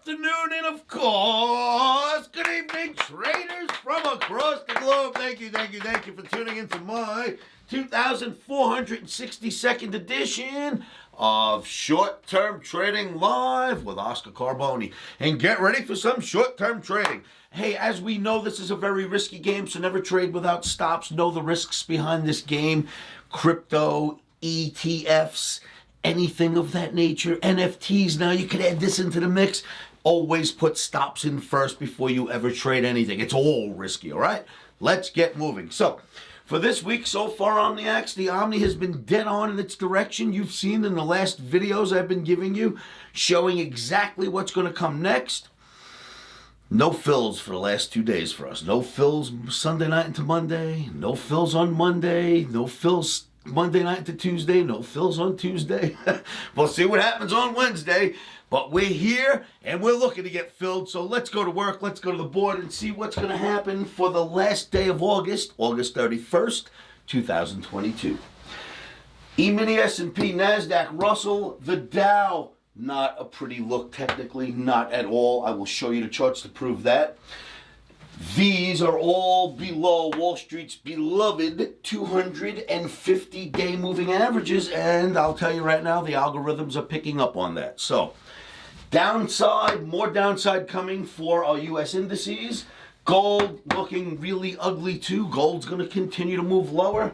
afternoon, and of course, good evening, traders from across the globe. Thank you for tuning into my 2,462nd edition of Short-Term Trading Live with Oscar Carboni. And get ready for some short-term trading. Hey, as we know, this is a very risky game, so never trade without stops. Know the risks behind this game. Crypto, ETFs, anything of that nature, NFTs. Now you can add this into the mix. Always put stops in first before you ever trade anything. It's all risky, all right? Let's get moving. So, for this week so far, Omniacs, the Omni has been dead on in its direction. You've seen in the last videos I've been giving you, showing exactly what's going to come next. No fills for the last 2 days for us. No fills Sunday night into Monday. No fills on Monday. No fills Monday night to Tuesday. No fills on Tuesday. We'll see what happens on Wednesday. But we're here and we're looking to get filled. So let's go to work. Let's go to the board and see what's going to happen for the last day of August, August 31st, 2022. E-mini, S&P, Nasdaq, Russell, the Dow. Not a pretty look technically, not at all. I will show you the charts to prove that. These are all below Wall Street's beloved 250-day moving averages, and I'll tell you right now, the algorithms are picking up on that. So, downside, more downside coming for our U.S. indices. Gold looking really ugly too. Gold's going to continue to move lower.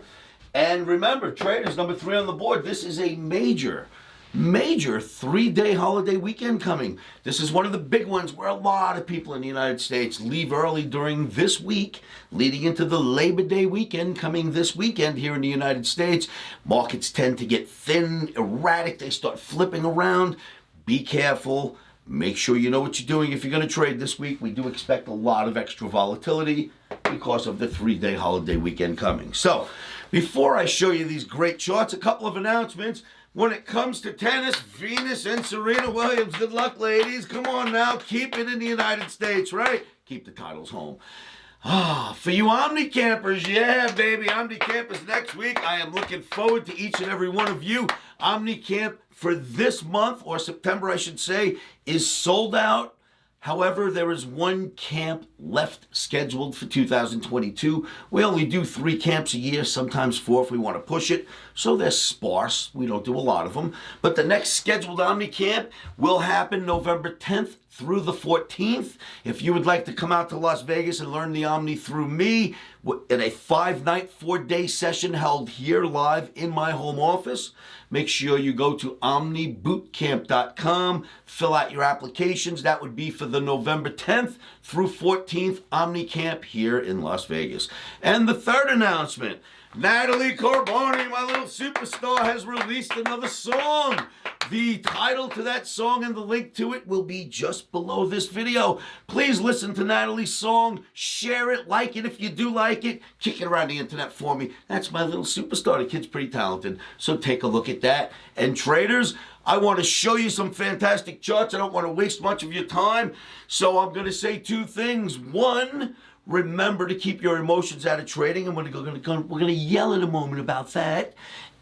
And remember, traders, number 3 on the board, this is a major 3-day holiday weekend coming. This is one of the big ones where a lot of people in the United States leave early during this week, leading into the Labor Day weekend coming this weekend here in the United States. Markets tend to get thin, erratic. They start flipping around. Be careful. Make sure you know what you're doing if you're going to trade this week. We do expect a lot of extra volatility because of the 3-day holiday weekend coming. So, before I show you these great charts, a couple of announcements. When it comes to tennis, Venus and Serena Williams, good luck, ladies. Come on now, keep it in the United States, right? Keep the titles home. For you Omni campers, yeah, baby, Omni Camp is next week. I am looking forward to each and every one of you. Omni Camp for this month, or September, I should say, is sold out. However, there is one camp left scheduled for 2022. We only do 3 camps a year, sometimes 4 if we want to push it. So they're sparse. We don't do a lot of them. But the next scheduled Omni Camp will happen November 10th through the 14th. If you would like to come out to Las Vegas and learn the Omni through me in a 5-night, 4-day session held here live in my home office, make sure you go to omnibootcamp.com, fill out your applications. That would be for the November 10th through 14th Omni Camp here in Las Vegas. And the third announcement, Natale Carboni, my little superstar, has released another song. The title to that song and the link to it will be just below this video. Please listen to Natalie's song, share it, like it if you do like it, kick it around the internet for me. That's my little superstar. The kid's pretty talented, so take a look at that. And traders, I want to show you some fantastic charts. I don't want to waste much of your time, so I'm going to say 2 things. 1, remember to keep your emotions out of trading, and we're going to yell in a moment about that.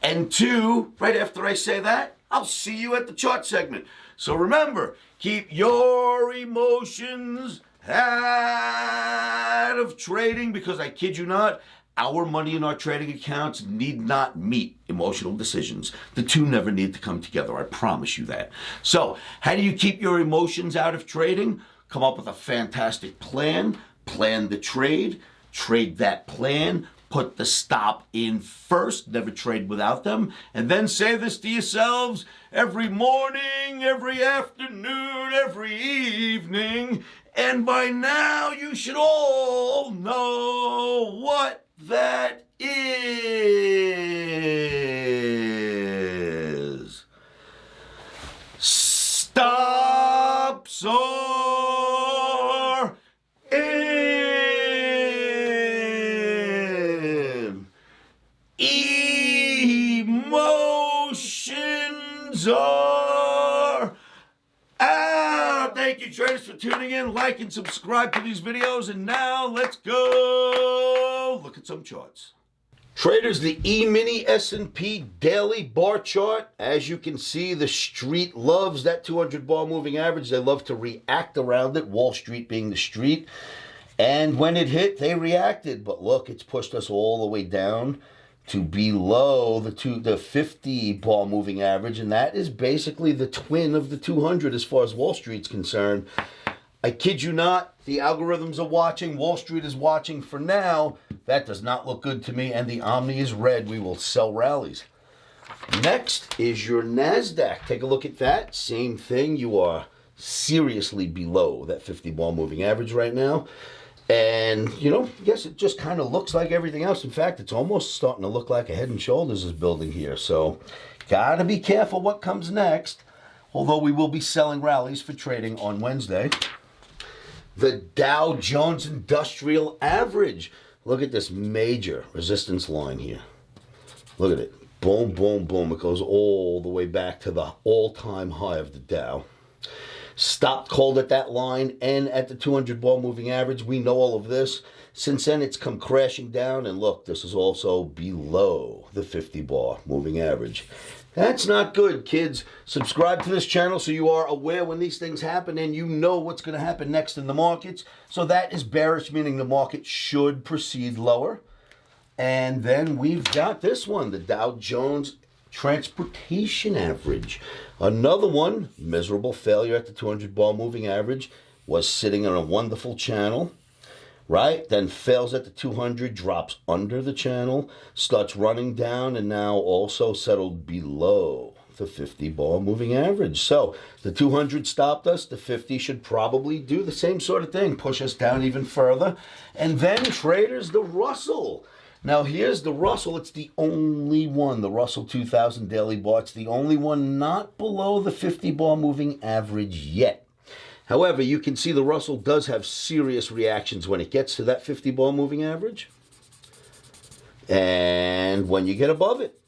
And 2, right after I say that, I'll see you at the chart segment. So remember, keep your emotions out of trading, because I kid you not, our money in our trading accounts need not meet emotional decisions. The 2 never need to come together. I promise you that. So how do you keep your emotions out of trading? Come up with a fantastic plan. Plan the trade. Trade that plan. Put the stop in first, never trade without them, and then say this to yourselves every morning, every afternoon, every evening, and by now you should all know what that is. Stops are in. Emotions are out. Thank you, traders, for tuning in. Like and subscribe to these videos. And now let's go look at some charts. Traders, the E-mini S&P daily bar chart. As you can see, the street loves that 200 bar moving average. They love to react around it, Wall Street being the street. And when it hit, they reacted. But look, it's pushed us all the way down to below the 50 bar moving average. And that is basically the twin of the 200 as far as Wall Street's concerned. I kid you not, the algorithms are watching. Wall Street is watching for now. That does not look good to me. And the Omni is red. We will sell rallies. Next is your Nasdaq. Take a look at that. Same thing. You are seriously below that 50 bar moving average right now. And, yes, it just kind of looks like everything else. In fact, it's almost starting to look like a Head and Shoulders is building here. So, got to be careful what comes next. Although we will be selling rallies for trading on Wednesday. The Dow Jones Industrial Average. Look at this major resistance line here. Look at it. Boom, boom, boom. It goes all the way back to the all-time high of the Dow. Stopped cold at that line and at the 200 bar moving average. We know all of this. Since then, it's come crashing down. And look, this is also below the 50 bar moving average. That's not good, kids. Subscribe to this channel so you are aware when these things happen and you know what's going to happen next in the markets. So that is bearish, meaning the market should proceed lower. And then we've got this one, the Dow Jones Transportation Average. Another one, miserable failure at the 200 bar moving average, was sitting on a wonderful channel. Right? Then fails at the 200, drops under the channel, starts running down, and now also settled below the 50 bar moving average. So the 200 stopped us. The 50 should probably do the same sort of thing, push us down even further. And then traders, the Russell. Now here's the Russell. It's the only one, the Russell 2000 daily bar. It's the only one not below the 50 bar moving average yet. However, you can see the Russell does have serious reactions when it gets to that 50 bar moving average and when you get above it.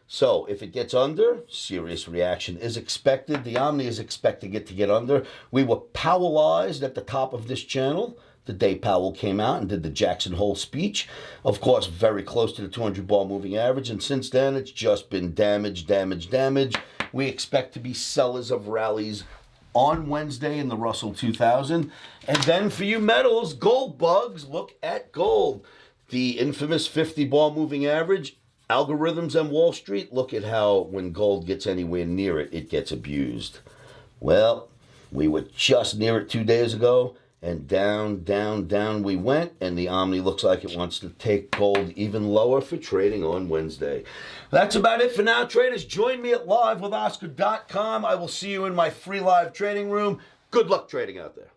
So if it gets under, serious reaction is expected. The Omni is expecting it to get under. We were Powellized at the top of this channel the day Powell came out and did the Jackson Hole speech. Of course, very close to the 200 bar moving average. And since then, it's just been damage, damage, damage. We expect to be sellers of rallies on Wednesday in the Russell 2000. And then for you metals, gold bugs, look at gold. The infamous 50 bar moving average, algorithms and Wall Street, look at how when gold gets anywhere near it, it gets abused. Well, we were just near it 2 days ago, and down, down, down we went, and the Omni looks like it wants to take gold even lower for trading on Wednesday. That's about it for now, traders. Join me at livewithoscar.com. I will see you in my free live trading room. Good luck trading out there.